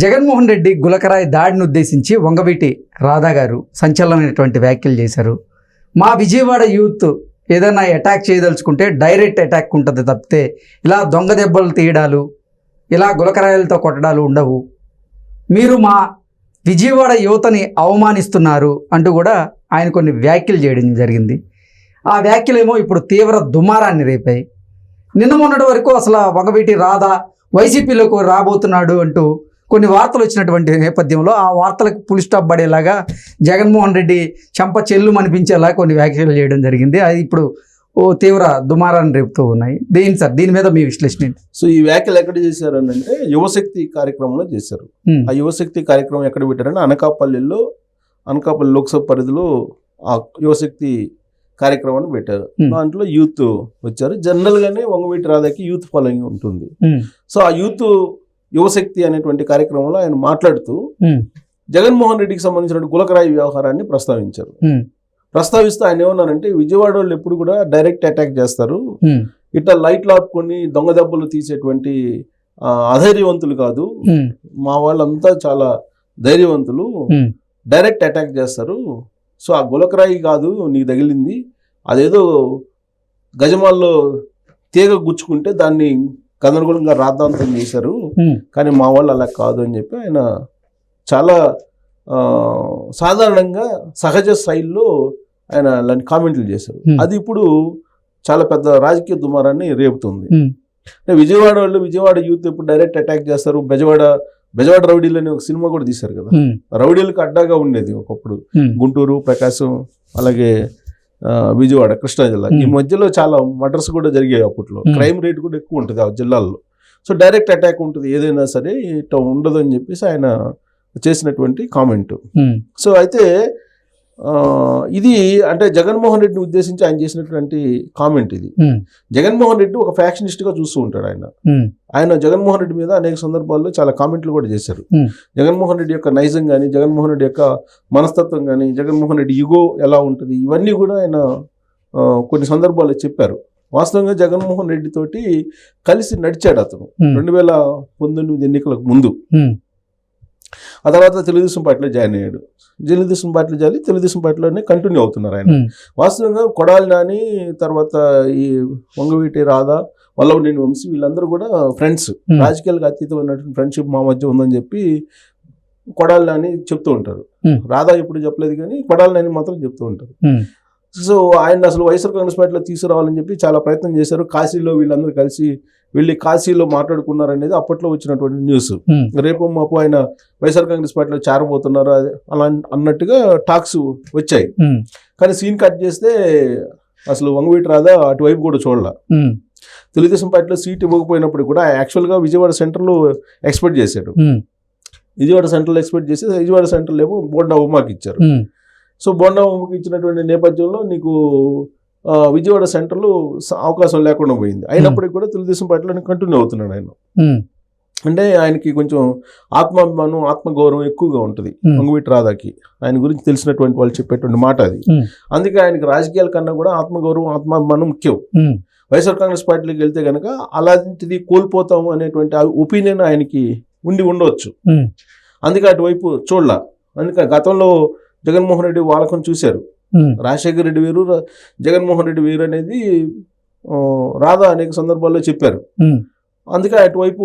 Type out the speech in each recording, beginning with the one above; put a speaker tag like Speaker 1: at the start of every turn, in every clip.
Speaker 1: జగన్మోహన్ రెడ్డి గులకరాయి దాడిని ఉద్దేశించి వంగవీటి రాధా గారు సంచలనమైనటువంటి వ్యాఖ్యలు చేశారు. మా విజయవాడ యూత్ ఏదైనా అటాక్ చేయదలుచుకుంటే డైరెక్ట్ అటాక్ ఉంటుంది తప్పితే ఇలా దొంగ దెబ్బలు తీయడాలు, ఇలా గులకరాయలతో కొట్టడాలు ఉండవు. మీరు మా విజయవాడ యువతని అవమానిస్తున్నారు అంటూ కూడా ఆయన కొన్ని వ్యాఖ్యలు చేయడం జరిగింది. ఆ వ్యాఖ్యలేమో ఇప్పుడు తీవ్ర దుమారాన్ని రేపాయి. నిన్న మొన్నటి వరకు అసలు వంగవీటి రాధా వైసీపీలోకి రాబోతున్నాడు అంటూ కొన్ని వార్తలు వచ్చినటువంటి నేపథ్యంలో ఆ వార్తలకు ఫుల్ స్టాప్ పడేలాగా జగన్మోహన్ రెడ్డి చెంప చెల్లు అనిపించేలా కొన్ని వ్యాఖ్యలు చేయడం జరిగింది. అది ఇప్పుడు తీవ్ర దుమారాన్ని రేపుతూ ఉన్నాయి. దీని మీద మీ విశ్లేషణ ఏంటి?
Speaker 2: సో ఈ వ్యాఖ్యలు ఎక్కడ చేశారు అంటే యువశక్తి కార్యక్రమంలో చేశారు. ఆ యువశక్తి కార్యక్రమం ఎక్కడ పెట్టారంటే అనకాపల్లి లోక్సభ పరిధిలో ఆ యువశక్తి కార్యక్రమాన్ని పెట్టారు. దాంట్లో యూత్ వచ్చారు. జనరల్ గానే వంగవీటి రాధాకి యూత్ ఫాలోయింగ్ ఉంటుంది. సో ఆ యూత్ యువశక్తి అనేటువంటి కార్యక్రమంలో ఆయన మాట్లాడుతూ జగన్మోహన్ రెడ్డికి సంబంధించిన గులకరాయి వ్యవహారాన్ని ప్రస్తావిస్తూ ఆయన ఏమన్నారంటే విజయవాడ వాళ్ళు ఎప్పుడు కూడా డైరెక్ట్ అటాక్ చేస్తారు, ఇట్లా లైట్లు ఆపుకొని దొంగ దెబ్బలు తీసేటువంటి అధైర్యవంతులు కాదు, మా వాళ్ళంతా చాలా ధైర్యవంతులు, డైరెక్ట్ అటాక్ చేస్తారు. సో ఆ గులకరాయి కాదు నీకు తగిలింది, అదేదో గజమాల్లో తీగ గుచ్చుకుంటే దాన్ని గందరగోళంగా రాద్ధాంతం చేశారు, కానీ మా వాళ్ళు అలా కాదు అని చెప్పి ఆయన చాలా సాధారణంగా సహజ స్థాయిలో ఆయన అలాంటి కామెంట్లు చేశారు. అది ఇప్పుడు చాలా పెద్ద రాజకీయ దుమారాన్ని రేపుతుంది. అంటే విజయవాడ యూత్ ఇప్పుడు డైరెక్ట్ అటాక్ చేస్తారు. బెజవాడ రౌడీలు అనే ఒక సినిమా కూడా తీశారు కదా, రౌడీలకు అడ్డాగా ఉండేది ఒకప్పుడు గుంటూరు, ప్రకాశం, అలాగే విజయవాడ, కృష్ణా జిల్లా. ఈ మధ్యలో చాలా మర్డర్స్ కూడా జరిగాయి. అప్పట్లో క్రైమ్ రేట్ కూడా ఎక్కువ ఉంటుంది ఆ జిల్లాల్లో. సో డైరెక్ట్ అటాక్ ఉంటుంది, ఏదైనా సరే ఇట్లా ఉండదు అని చెప్పేసి ఆయన చేసినటువంటి కామెంట్. సో అయితే ఇది అంటే జగన్మోహన్ రెడ్డిని ఉద్దేశించి ఆయన చేసినటువంటి కామెంట్ ఇది. జగన్మోహన్ రెడ్డి ఒక ఫ్యాక్షనిస్ట్ గా చూస్తూ ఉంటాడు. ఆయన జగన్మోహన్ రెడ్డి మీద అనేక సందర్భాల్లో చాలా కామెంట్లు కూడా చేశారు. జగన్మోహన్ రెడ్డి యొక్క నైజం కానీ, జగన్మోహన్ రెడ్డి యొక్క మనస్తత్వం కానీ, జగన్మోహన్ రెడ్డి ఈగో ఎలా ఉంటుంది, ఇవన్నీ కూడా ఆయన కొన్ని సందర్భాల్లో చెప్పారు. వాస్తవంగా జగన్మోహన్ రెడ్డి తోటి కలిసి నడిచాడు అతను 2019 ఎన్నికలకు ముందు. ఆ తర్వాత తెలుగుదేశం పార్టీలో జాయిన్ అయ్యాడు. తెలుగుదేశం పార్టీలోనే కంటిన్యూ అవుతున్నారు ఆయన. వాస్తవంగా కొడాలి నాని, తర్వాత ఈ వంగవీటి రాధా, వల్లభనేని వంశీ, వీళ్ళందరూ కూడా ఫ్రెండ్స్, రాజకీయాలకు అతీతమైనటువంటి ఫ్రెండ్షిప్ మా మధ్య ఉందని చెప్పి కొడాలి నాని చెప్తూ ఉంటారు. రాధా ఎప్పుడు చెప్పలేదు కానీ కొడాలి నాని మాత్రం చెప్తూ ఉంటారు. సో ఆయన అసలు వైఎస్ఆర్ కాంగ్రెస్ పార్టీలో తీసుకురావాలని చెప్పి చాలా ప్రయత్నం చేశారు. కాశీలో వీళ్ళందరూ కలిసి వెళ్ళి కాశీలో మాట్లాడుకున్నారనేది అప్పట్లో వచ్చినటువంటి న్యూస్. రేపు మాపు ఆయన వైఎస్ఆర్ కాంగ్రెస్ పార్టీలో చేరబోతున్నారు అలా అన్నట్టుగా టాక్స్ వచ్చాయి. కానీ సీన్ కట్ చేస్తే అసలు వంగవీటి రాధా అటువైపు కూడా చూడాల. తెలుగుదేశం పార్టీలో సీట్ ఇవ్వకపోయినప్పుడు కూడా యాక్చువల్గా విజయవాడ సెంటర్లో ఎక్స్పెక్ట్ చేశాడు. విజయవాడ సెంటర్లో ఏమో బోండా ఉమాకి ఇచ్చారు. సో బోండా ఉమాకి ఇచ్చినటువంటి నేపథ్యంలో నీకు విజయవాడ సెంటర్లో అవకాశం లేకుండా పోయింది. అయినప్పటికీ కూడా తెలుగుదేశం పార్టీలో కంటిన్యూ అవుతున్నాడు ఆయన. అంటే ఆయనకి కొంచెం ఆత్మాభిమానం, ఆత్మగౌరవం ఎక్కువగా ఉంటుంది వంగవీటి రాధాకి. ఆయన గురించి తెలిసినటువంటి వాళ్ళు చెప్పేటువంటి మాట అది. అందుకే ఆయనకి రాజకీయాల కన్నా కూడా ఆత్మగౌరవం, ఆత్మాభిమానం ముఖ్యం. వైఎస్ఆర్ కాంగ్రెస్ పార్టీలోకి వెళ్తే కనుక అలాంటిది కోల్పోతాము అనేటువంటి ఒపీనియన్ ఆయనకి ఉండవచ్చు. అందుకే అటువైపు చూడాల. అందుకే గతంలో జగన్మోహన్ రెడ్డి వాళ్ళకం చూశారు. రాజశేఖర రెడ్డి వేరు, జగన్మోహన్ రెడ్డి వేరు అనేది రాధా అనేక సందర్భాల్లో చెప్పారు. అందుకే అటువైపు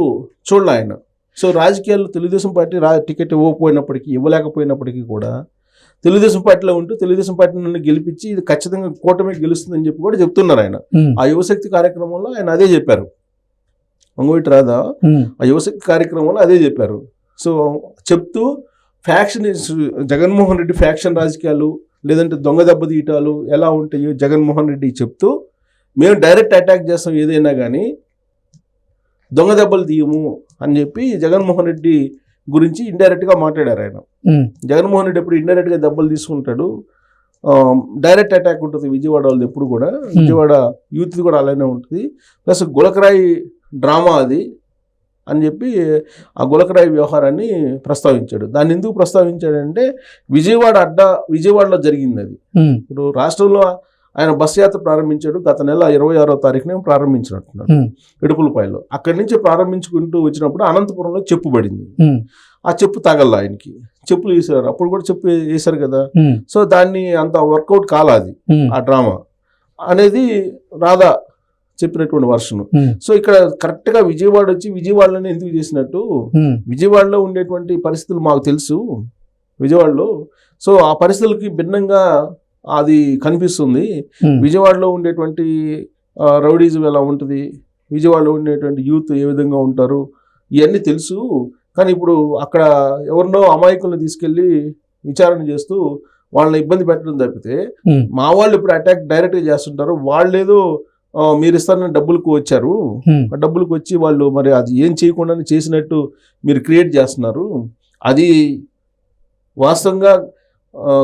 Speaker 2: చూడాల ఆయన. సో రాజకీయాల్లో తెలుగుదేశం పార్టీ టికెట్ ఇవ్వలేకపోయినప్పటికీ కూడా తెలుగుదేశం పార్టీలో ఉంటూ తెలుగుదేశం పార్టీ నుండి గెలిపించి ఇది ఖచ్చితంగా కూటమి గెలుస్తుందని చెప్పి కూడా చెప్తున్నారు ఆయన. ఆ యువశక్తి కార్యక్రమంలో ఆయన అదే చెప్పారు. వంగవీటి రాధా ఆ యువశక్తి కార్యక్రమంలో అదే చెప్పారు. సో చెప్తూ జగన్మోహన్ రెడ్డి ఫ్యాక్షన్ రాజకీయాలు, లేదంటే దొంగ దెబ్బ తీయటాలు ఎలా ఉంటాయో జగన్మోహన్ రెడ్డి చెప్తూ, మేము డైరెక్ట్ అటాక్ చేస్తాం ఏదైనా కానీ దొంగ దెబ్బలు తీయము అని చెప్పి జగన్మోహన్ రెడ్డి గురించి ఇండైరెక్ట్గా మాట్లాడారు ఆయన. జగన్మోహన్ రెడ్డి ఎప్పుడు ఇండైరెక్ట్గా దెబ్బలు తీసుకుంటాడు, డైరెక్ట్ అటాక్ ఉంటుంది విజయవాడ వాళ్ళది ఎప్పుడు కూడా. విజయవాడ యూత్ కూడా అలానే ఉంటుంది. ప్లస్ గులకరాయి డ్రామా అది అని చెప్పి ఆ గులకరాయి వ్యవహారాన్ని ప్రస్తావించాడు. దాన్ని ఎందుకు ప్రస్తావించాడంటే విజయవాడలో జరిగింది అది. ఇప్పుడు రాష్ట్రంలో ఆయన బస్ యాత్ర ప్రారంభించాడు. గత నెల 26వ తారీఖునే ప్రారంభించినట్టున్నాడు ఇడుపులపాయలో. అక్కడి నుంచి ప్రారంభించుకుంటూ వచ్చినప్పుడు అనంతపురంలో చెప్పుబడింది. ఆ చెప్పు తగల ఆయనకి, చెప్పులు వేసారు. అప్పుడు కూడా చెప్పు వేశారు కదా. సో దాన్ని అంత వర్కౌట్ కాలాది ఆ డ్రామా అనేది రాధా చెప్పినటువంటి వర్షను. సో ఇక్కడ కరెక్ట్ గా విజయవాడ వచ్చి విజయవాడలోనే ఎందుకు చేసినట్టు, విజయవాడలో ఉండేటువంటి పరిస్థితులు మాకు తెలుసు విజయవాడలో. సో ఆ పరిస్థితులకి భిన్నంగా అది కనిపిస్తుంది. విజయవాడలో ఉండేటువంటి రౌడీజం ఎలా ఉంటుంది, విజయవాడలో ఉండేటువంటి యూత్ ఏ విధంగా ఉంటారు, ఇవన్నీ తెలుసు. కానీ ఇప్పుడు అక్కడ ఎవరినో అమాయకులను తీసుకెళ్లి విచారణ చేస్తూ వాళ్ళని ఇబ్బంది పెట్టడం తప్పితే, మా వాళ్ళు ఇప్పుడు అటాక్ డైరెక్ట్గా చేస్తుంటారు. వాళ్ళేదో మీరు ఇస్తారని డబ్బులకు వచ్చారు, డబ్బులకు వచ్చి వాళ్ళు మరి అది ఏం చేయకుండానే చేసినట్టు మీరు క్రియేట్ చేస్తున్నారు. అది వాస్తవంగా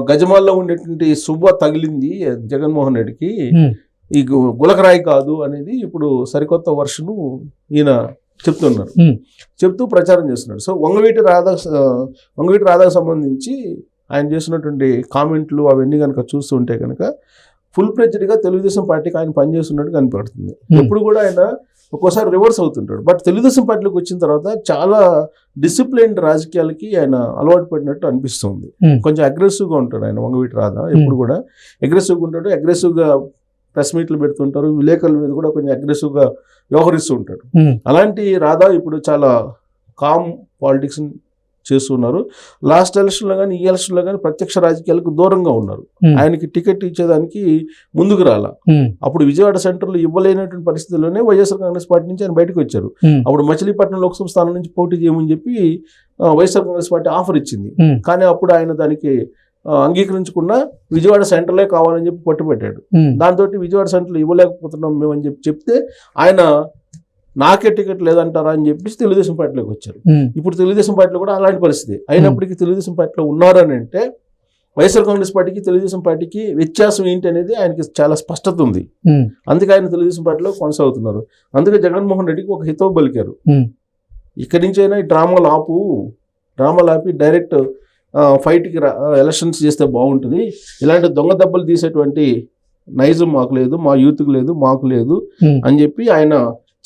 Speaker 2: గజమాల్లో ఉండేటువంటి శుభ తగిలింది జగన్మోహన్ రెడ్డికి, ఈ గులకరాయి కాదు అనేది ఇప్పుడు సరికొత్త వర్షను ఈయన చెప్తున్నారు, చెప్తూ ప్రచారం చేస్తున్నాడు. సో వంగవీటి రాధాకు సంబంధించి ఆయన చేసినటువంటి కామెంట్లు అవన్నీ కనుక చూస్తుంటే కనుక ఫుల్ ఫ్లెడ్జ్డ్గా తెలుగుదేశం పార్టీకి ఆయన పనిచేస్తున్నట్టు కనిపడుతుంది. ఎప్పుడు కూడా ఆయన ఒక్కోసారి రివర్స్ అవుతుంటాడు. బట్ తెలుగుదేశం పార్టీలోకి వచ్చిన తర్వాత చాలా డిసిప్లైన్డ్ రాజకీయాలకి ఆయన అలవాటు పడినట్టు అనిపిస్తుంది. కొంచెం అగ్రెసివ్గా ఉంటాడు ఆయన వంగవీటి రాధా, ఎప్పుడు కూడా అగ్రెసివ్గా ఉంటాడు. అగ్రెసివ్గా ప్రెస్ మీట్లు పెడుతుంటారు, విలేకరుల మీద కూడా కొంచెం అగ్రెసివ్గా వ్యవహరిస్తూ ఉంటాడు. అలాంటి రాధా ఇప్పుడు చాలా కామ్ పాలిటిక్స్ చేస్తున్నారు. లాస్ట్ ఎలక్షన్లో కానీ ఈ ఎలక్షన్లో కానీ ప్రత్యక్ష రాజకీయాలకు దూరంగా ఉన్నారు. ఆయనకి టికెట్ ఇచ్చేదానికి ముందుకు రాలా. అప్పుడు విజయవాడ సెంటర్లో ఇవ్వలేనటువంటి పరిస్థితుల్లోనే వైఎస్ఆర్ కాంగ్రెస్ పార్టీ నుంచి ఆయన బయటకు వచ్చారు. అప్పుడు మచిలీపట్నం లోక్సభ స్థానం నుంచి పోటీ చేయమని చెప్పి వైఎస్ఆర్ కాంగ్రెస్ పార్టీ ఆఫర్ ఇచ్చింది. కానీ అప్పుడు ఆయన దానికి అంగీకరించకుండా విజయవాడ సెంటర్లే కావాలని చెప్పి పట్టుబట్టాడు. దాంతో విజయవాడ సెంటర్లో ఇవ్వలేకపోతున్నాం మేము అని చెప్తే ఆయన నాకే టికెట్ లేదంటారా అని చెప్పేసి తెలుగుదేశం పార్టీలోకి వచ్చారు. ఇప్పుడు తెలుగుదేశం పార్టీలో కూడా అలాంటి పరిస్థితి అయినప్పటికీ తెలుగుదేశం పార్టీలో ఉన్నారని అంటే వైఎస్ఆర్ కాంగ్రెస్ పార్టీకి తెలుగుదేశం పార్టీకి వ్యత్యాసం ఏంటి అనేది ఆయనకి చాలా స్పష్టత ఉంది. అందుకే ఆయన తెలుగుదేశం పార్టీలో కొనసాగుతున్నారు. అందుకే జగన్మోహన్ రెడ్డికి ఒక హితవు పలికారు, ఇక్కడి నుంచైనా ఈ డ్రామాలు ఆపి డైరెక్ట్ ఫైట్కి ఎలక్షన్స్ చేస్తే బాగుంటుంది. ఇలాంటి దొంగ దెబ్బలు తీసేటువంటి నైజం మాకు లేదు, మా యూత్కి లేదు, మాకు లేదు అని చెప్పి ఆయన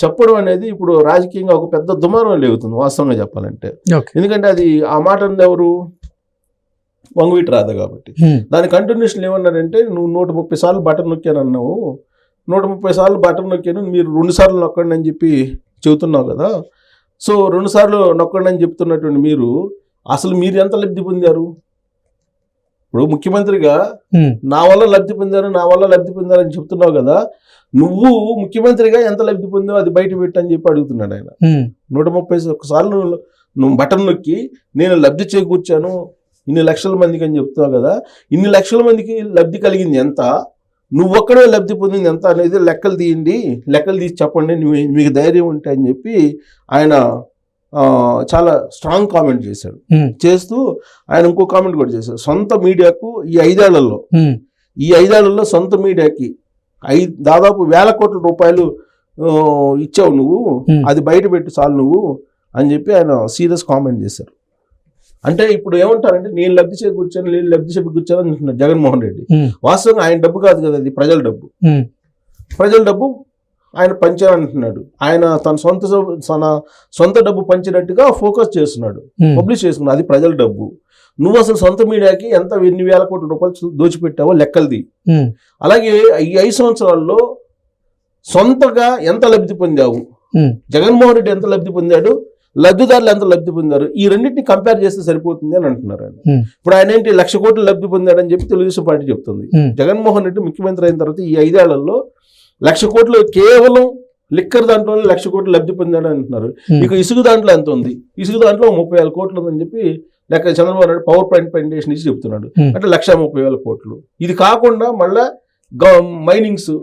Speaker 2: చెప్పడం అనేది ఇప్పుడు రాజకీయంగా ఒక పెద్ద దుమారం లేగుతుంది వాస్తవంగా చెప్పాలంటే. ఎందుకంటే అది ఆ మాట అన్నది ఎవరు, వంగవీటి రాధా కాబట్టి. దాని కంటిన్యూషన్ ఏమన్నారంటే, నువ్వు 130 సార్లు బటన్ నొక్కాను అన్నావు, 130 సార్లు బటన్ నొక్కాను, మీరు 2 సార్లు నొక్కండి అని చెప్పి చెబుతున్నావు కదా. సో 2 సార్లు నొక్కండి అని చెప్తున్నటువంటి మీరు అసలు మీరు ఎంత లబ్ధి పొందారు? ఇప్పుడు ముఖ్యమంత్రిగా నా వల్ల లబ్ధి పొందారు అని చెప్తున్నావు కదా, నువ్వు ముఖ్యమంత్రిగా ఎంత లబ్ధి పొందావు అది బయట పెట్టని చెప్పి అడుగుతున్నాడు ఆయన. 131 సార్లు నువ్వు బటన్ నొక్కి నేను లబ్ధి చేకూర్చాను ఇన్ని లక్షల మందికి అని చెప్తున్నావు కదా, ఇన్ని లక్షల మందికి లబ్ధి కలిగింది ఎంత, నువ్వు ఒక్కడే లబ్ధి పొందింది ఎంత అనేది లెక్కలు తీసి చెప్పండి మీకు ధైర్యం ఉంటే అని చెప్పి ఆయన చాలా స్ట్రాంగ్ కామెంట్ చేశాడు. చేస్తూ ఆయన ఇంకో కామెంట్ కూడా చేశాడు, సొంత మీడియాకు ఈ 5 ఏళ్లలో సొంత మీడియాకి దాదాపు 1,000 కోట్ల రూపాయలు ఇచ్చావు నువ్వు, అది బయట పెట్టు చాలు నువ్వు అని చెప్పి ఆయన సీరియస్ కామెంట్ చేశారు. అంటే ఇప్పుడు ఏమంటారంటే నేను లబ్ధి చేకూర్చాను అని అంటున్నారు జగన్మోహన్ రెడ్డి. వాస్తవంగా ఆయన డబ్బు కాదు కదా, అది ప్రజల డబ్బు ఆయన పంచాలంటున్నాడు. ఆయన తన సొంత డబ్బు పంచినట్టుగా ఫోకస్ చేస్తున్నాడు, పబ్లిష్ చేస్తున్నాడు, అది ప్రజల డబ్బు. నువ్వు అసలు సొంత మీడియాకి ఎన్ని 1,000 కోట్ల రూపాయలు దోచిపెట్టావో లెక్కలది. అలాగే ఈ 5 సంవత్సరాల్లో సొంతగా ఎంత లబ్ధి పొందావు, జగన్మోహన్ రెడ్డి ఎంత లబ్ధి పొందాడు, లబ్ధిదారులు ఎంత లబ్ధి పొందారు, ఈ రెండింటిని కంపేర్ చేస్తే సరిపోతుంది అని అంటున్నారు ఆయన. ఇప్పుడు ఆయన ఏంటి 1,00,000 కోట్లు లబ్ధి పొందాడని చెప్పి తెలుగుదేశం పార్టీ చెప్తుంది. జగన్మోహన్ రెడ్డి ముఖ్యమంత్రి అయిన తర్వాత ఈ 5 ఏళ్లలో 1,00,000 కోట్లు కేవలం లిక్కర్ దాంట్లోనే 1,00,000 కోట్లు లబ్ధి పొందాడని అంటున్నారు. ఇక ఇసుగు దాంట్లో ఎంత ఉంది, ఇసుగు దాంట్లో 30,000 కోట్లు ఉందని చెప్పి లెక్క Chandrababu Naidu power point presentation ఇచ్చి చెప్తున్నాడు. అంటే 1,30,000 కోట్లు. ఇది కాకుండా మళ్ళా మైనింగ్స్,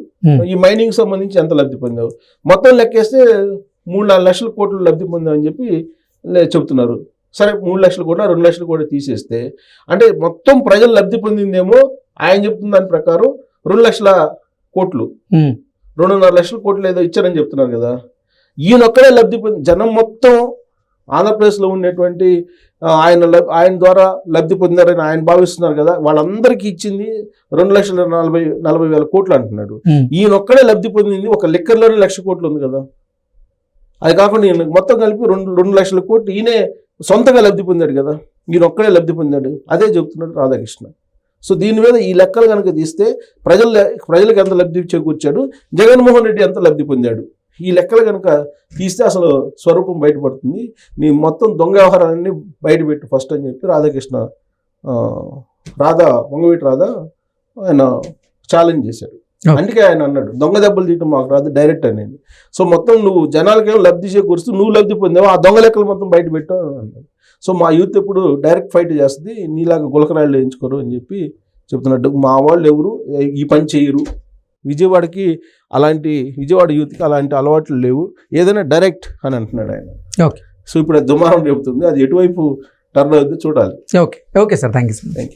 Speaker 2: ఈ మైనింగ్ సంబంధించి ఎంత లబ్ధి పొందావు, మొత్తం లెక్కేస్తే 3-4 లక్షల కోట్లు లబ్ధి పొందామని చెప్పి చెప్తున్నారు. సరే 3 లక్షల కోట్ల 2 లక్షల కోట్లు తీసేస్తే అంటే మొత్తం ప్రజలు లబ్ధి పొందిందేమో ఆయన చెప్తున్న దాని ప్రకారం 2 లక్షల కోట్లు, 2.5 లక్షల కోట్లు ఏదో ఇచ్చారని చెప్తున్నారు కదా. ఈయనొక్కడే లబ్ధి పొంది జనం మొత్తం ఆంధ్రప్రదేశ్లో ఉండేటువంటి ఆయన ద్వారా లబ్ధి పొందారని ఆయన భావిస్తున్నారు కదా, వాళ్ళందరికీ ఇచ్చింది 2,40,000 కోట్లు అంటున్నాడు. ఈయనొక్కడే లబ్ధి పొందింది ఒక లిక్కర్లోనే 1,00,000 కోట్లు ఉంది కదా. అది కాకుండా ఈయన మొత్తం కలిపి 2 లక్షల కోట్లు ఈయనే సొంతగా లబ్ధి పొందాడు కదా, ఈయన ఒక్కడే లబ్ధి పొందాడు, అదే చెప్తున్నాడు రాధాకృష్ణ. సో దీని మీద ఈ లెక్కలు కనుక తీస్తే ప్రజలకు ఎంత లబ్ధి చేకూర్చాడు, జగన్మోహన్ రెడ్డి ఎంత లబ్ధి పొందాడు, ఈ లెక్కలు కనుక తీస్తే అసలు స్వరూపం బయటపడుతుంది. నీ మొత్తం దొంగ వ్యవహారాలన్నీ బయటపెట్టు ఫస్ట్ అని చెప్పి రాధాకృష్ణ వంగవీటి రాధా ఆయన ఛాలెంజ్ చేశాడు. అందుకే ఆయన అన్నాడు, దొంగ దెబ్బలు తీయటం మాకు రాదు, డైరెక్ట్ అనేది. సో మొత్తం నువ్వు జనాలకేమో లబ్ధి చేకూరుస్తూ నువ్వు లబ్ధి పొందావు, ఆ దొంగ లెక్కలు మొత్తం బయట పెట్టావు అన్నాడు. సో మా యూత్ ఎప్పుడు డైరెక్ట్ ఫైట్ చేస్తుంది, నీలాగా గులకరాళ్ళు వేయించుకోరు అని చెప్పి చెప్తున్నాడు. మా వాళ్ళు ఎవరు ఈ పని చేయరు, విజయవాడ యూత్కి అలాంటి అలవాట్లు లేవు, ఏదైనా డైరెక్ట్ అని అంటున్నాడు ఆయన.
Speaker 1: ఓకే.
Speaker 2: సో ఇప్పుడు అది దుమారం చెబుతుంది, అది ఎటువైపు టర్న్ అవుతుందో చూడాలి.
Speaker 1: Okay sir, thank you sir.
Speaker 2: Thank you.